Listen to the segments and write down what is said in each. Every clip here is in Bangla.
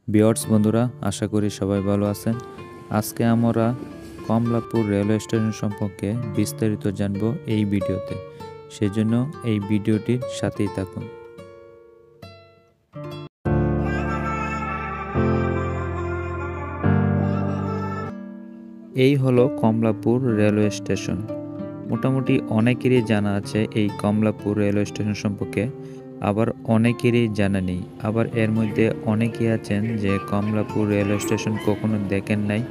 ভিউয়ার্স বন্ধুরা, আশা করি সবাই ভালো আছেন। আজকে আমরা কমলাপুর রেলওয়ে স্টেশন সম্পর্কে বিস্তারিত জানব এই ভিডিওতে। সেজন্য এই ভিডিওটির সাথেই থাকুন। এই হলো কমলাপুর রেলওয়ে স্টেশন। মোটামুটি অনেকেরই জানা আছে এই কমলাপুর রেলওয়ে স্টেশন সম্পর্কে, আবার অনেকেরই জানা নেই। আবার এর মধ্যে অনেকেই আছেন যে কমলাপুর রেলওয়ে স্টেশন কখনো দেখেন নাই।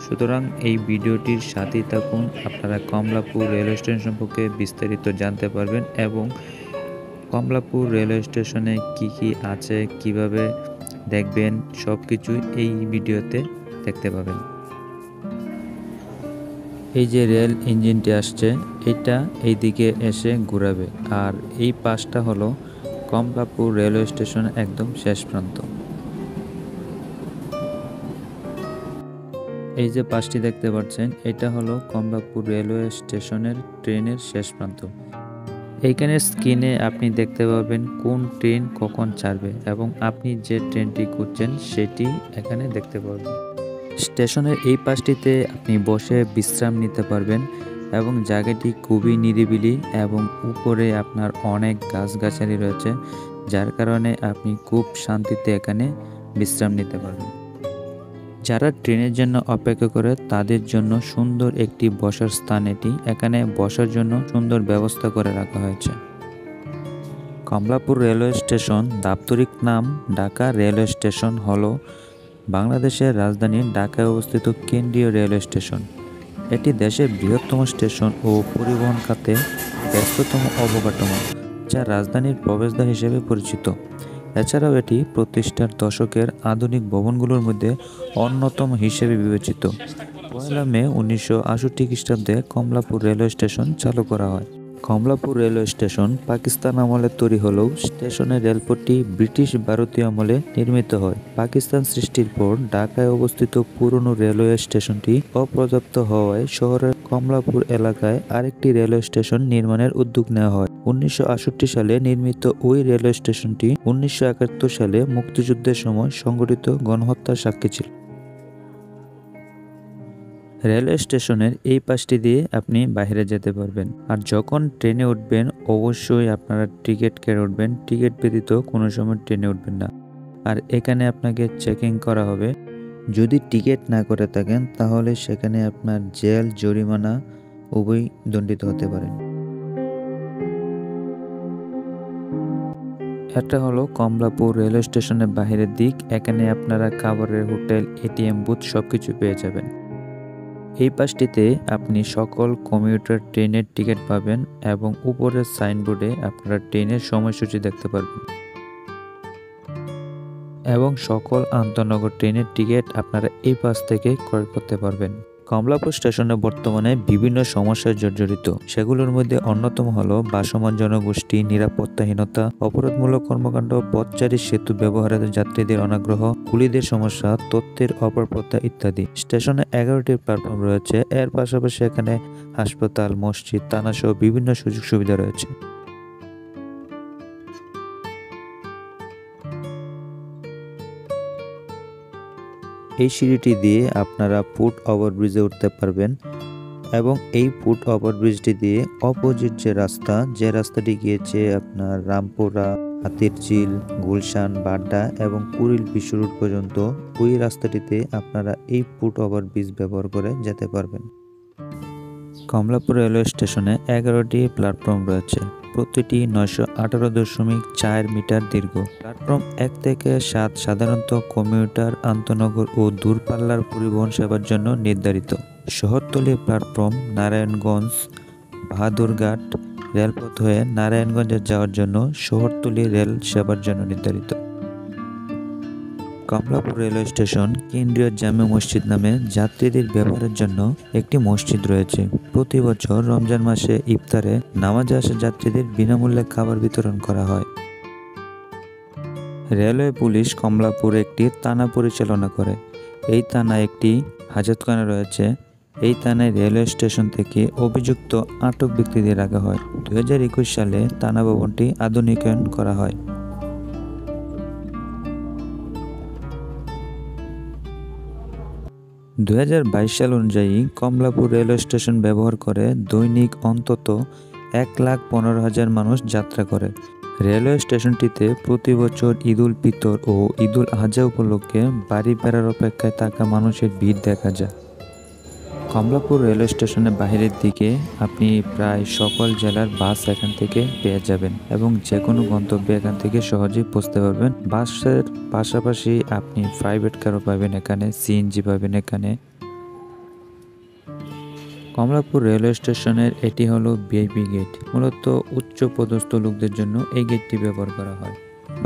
সুতরাং এই ভিডিওটির সাথেই থাকুন, আপনারা কমলাপুর রেলওয়ে স্টেশন সম্পর্কে বিস্তারিত জানতে পারবেন এবং কমলাপুর রেলওয়ে স্টেশনে কি আছে, কিভাবে দেখবেন, সব কিছুই এই ভিডিওতে দেখতে পাবেন। এই যে রেল ইঞ্জিনটি আসছে, এটা এইদিকে এসে ঘুরাবে, আর এই পাশটা হলো কমলাপুর রেলওয়ে স্টেশন একদম শেষ প্রান্ত। এই যে পাশটি দেখতে পাচ্ছেন, এটা হলো কমলাপুর রেলওয়ে স্টেশনের ট্রেনের শেষ প্রান্ত। এইখানে স্ক্রিনে আপনি দেখতে পাবেন কোন ট্রেন কখন ছাড়বে এবং আপনি যে ট্রেনটি খুঁজছেন সেটি এখানে দেখতে পাবেন। স্টেশনের এই পাশটিতে আপনি বসে বিশ্রাম নিতে পারবেন এবং জায়গাটি খুবই নিরিবিলি এবং উপরে আপনার অনেক গাছগাছালি রয়েছে, যার কারণে আপনি খুব শান্তিতে এখানে বিশ্রাম নিতে পারবেন। যারা ট্রেনের জন্য অপেক্ষা করে তাদের জন্য সুন্দর একটি বসার স্থান এটি। এখানে বসার জন্য সুন্দর ব্যবস্থা করে রাখা হয়েছে। কমলাপুর রেলওয়ে স্টেশন দাপ্তরিক নাম ঢাকা রেলওয়ে স্টেশন হলো বাংলাদেশের রাজধানী ঢাকায় অবস্থিত কেন্দ্রীয় রেলওয়ে স্টেশন। এটি দেশের বৃহত্তম স্টেশন ও পরিবহন খাতে ব্যস্ততম অবকাঠামো, যা রাজধানীর প্রবেশদ্বার হিসেবে পরিচিত। এছাড়াও এটি প্রতিষ্ঠার দশকের আধুনিক ভবনগুলোর মধ্যে অন্যতম হিসেবে বিবেচিত। 1 মে 1968 খ্রিস্টাব্দে কমলাপুর রেলওয়ে স্টেশন চালু করা হয়। কমলাপুর রেলওয়ে স্টেশন পাকিস্তান আমলে তৈরি হলেও স্টেশনের রেলপথটি ব্রিটিশ ভারতীয় আমলে নির্মিত হয়। পাকিস্তান সৃষ্টির পর ঢাকায় অবস্থিত পুরনো রেলওয়ে স্টেশনটি অপর্যাপ্ত হওয়ায় শহরের কমলাপুর এলাকায় আরেকটি রেলওয়ে স্টেশন নির্মাণের উদ্যোগ নেওয়া হয়। 1968 সালে নির্মিত ওই রেলওয়ে স্টেশনটি 1971 সালে মুক্তিযুদ্ধের সময় সংঘটিত গণহত্যার সাক্ষী ছিল। রেলওয়ে স্টেশনের এই পাশটি দিয়ে আপনি বাইরে যেতে পারবেন। আর যখন ট্রেনে উঠবেন অবশ্যই আপনারা টিকিট কেটে উঠবেন। টিকিট ব্যতীত কোনো সময় ট্রেনে উঠবেন না। আর এখানে আপনাকে চেকিং করা হবে। যদি টিকিট না করে থাকেন তাহলে সেখানে আপনার জেল, জরিমানা উভয় দণ্ডিত হতে পারেন। এটা হলো কমলাপুর রেলওয়ে স্টেশনের বাহিরের দিক। এখানে আপনারা খাবারের হোটেল, এটিএম বুথ সবকিছু পেয়ে যাবেন। এই পাশটিতে আপনি সকল কমিউটার ট্রেনের টিকিট পাবেন এবং উপরের সাইনবোর্ডে আপনারা ট্রেনের সময়সূচি দেখতে পারবেন এবং সকল আন্তনগর ট্রেনের টিকিট আপনারা এই পাশ থেকে ক্রয় করতে পারবেন। কমলাপুর স্টেশনে বর্তমানে বিভিন্ন সমস্যায় জর্জরিত। সেগুলোর মধ্যে অন্যতম হলো ভাসমান জনগোষ্ঠী, নিরাপত্তাহীনতা, অপরাধমূলক কর্মকাণ্ড, পথচারী সেতু ব্যবহারে যাত্রীদের অনাগ্রহ, কুলিদের সমস্যা, তথ্যের অপরাপত্তা ইত্যাদি। স্টেশনে 11টি প্ল্যাটফর্ম রয়েছে। এর পাশাপাশি এখানে হাসপাতাল, মসজিদ, থানা সহ বিভিন্ন সুযোগ সুবিধা রয়েছে। এই সিঁড়িটি দিয়ে আপনারা ফুট ওভারব্রিজে উঠতে পারবেন এবং এই ফুট ওভারব্রিজটি দিয়ে অপোজিট যে রাস্তাটি গিয়েছে আপনার রামপুরা, হাতিরঝিল, গুলশান, বাড্ডা এবং কুড়িল বিশ্ব রোড পর্যন্ত, ওই রাস্তাটিতে আপনারা এই ফুট ওভারব্রিজ ব্যবহার করে যেতে পারবেন। কমলাপুর রেলওয়ে স্টেশনে 11টি প্ল্যাটফর্ম রয়েছে। প্রতিটি 918.4 মিটার দীর্ঘ। প্ল্যাটফর্ম 1 থেকে 7 সাধারণত কমিউটার, আন্তনগর ও দূরপাল্লার পরিবহন সেবার জন্য নির্ধারিত। শহরতলি প্ল্যাটফর্ম নারায়ণগঞ্জ, বাহাদুরঘাট রেলপথ হয়ে নারায়ণগঞ্জে যাওয়ার জন্য শহরতলি রেল সেবার জন্য নির্ধারিত। কমলাপুর রেলওয়ে স্টেশন কেন্দ্রীয় জামে মসজিদ নামে যাত্রীদের ব্যবহারের জন্য একটি মসজিদ রয়েছে। প্রতি বছর রমজান মাসে ইফতারে নামাজে আসা যাত্রীদের বিনামূল্যে খাবার বিতরণ করা হয়। রেলওয়ে পুলিশ কমলাপুর একটি থানা পরিচালনা করে। এই থানায় একটি হাজতখানা রয়েছে। এই থানায় রেলওয়ে স্টেশন থেকে অভিযুক্ত আটক ব্যক্তিদের রাখা হয়। 2021 সালে থানা ভবনটি আধুনিকায়ন করা হয়। 2022 সাল অনুযায়ী কমলাপুর রেলওয়ে স্টেশন ব্যবহার করে দৈনিক অন্তত 1,15,000 মানুষ যাত্রা করে। রেলওয়ে স্টেশনটিতে প্রতি বছর ঈদুল ফিতর ও ঈদুল আজহা উপলক্ষে বাড়ি ফেরার অপেক্ষায় থাকা মানুষের ভিড় দেখা যায়। কমলাপুর রেলওয়ে স্টেশনের বাইরের দিকে আপনি প্রায় সকল জেলার বাস এখান থেকে পেয়ে যাবেন এবং যে কোনো গন্তব্যে এখান থেকে সহজেই পৌঁছতে পারবেন। বাসের পাশাপাশি আপনি প্রাইভেট কারও পাবেন এখানে, সিএনজি পাবেন এখানে। কমলাপুর রেলওয়ে স্টেশনের এটি হলো ভিআইপি গেট। মূলত উচ্চ পদস্থ লোকদের জন্য এই গেটটি ব্যবহার করা হয়।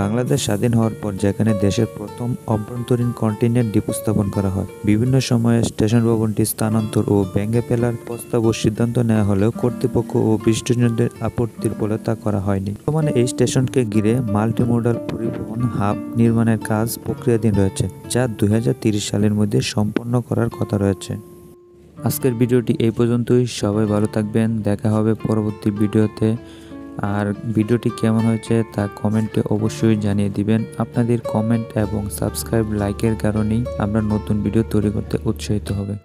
বাংলাদেশ স্বাধীন হওয়ার পর যেখানে দেশের প্রথম অভ্যন্তরীণ কন্টেইনার ডিপো স্থাপন করা হয়, বিভিন্ন সময়ে স্টেশন ভবনটি স্থানান্তর ও ভেঙে ফেলার প্রস্তাব ও সিদ্ধান্ত নেওয়া হলেও কর্তৃপক্ষ ও বিশিষ্টজনদের আপত্তির ফলে তা করা হয়নি। বর্তমানে এই স্টেশনকে ঘিরে মাল্টিমোডাল পরিবহন হাব নির্মাণের কাজ প্রক্রিয়াধীন রয়েছে, যা 2030 সালের মধ্যে সম্পন্ন করার কথা রয়েছে। আজকের ভিডিওটি এই পর্যন্তই। সবাই ভালো থাকবেন, দেখা হবে পরবর্তী ভিডিওতে। আর ভিডিওটি কেমন হয়েছে তা কমেন্টে অবশ্যই জানিয়ে দিবেন। আপনাদের কমেন্ট এবং সাবস্ক্রাইব, লাইকের কারণেই আমরা নতুন ভিডিও তৈরি করতে উৎসাহিত হবে।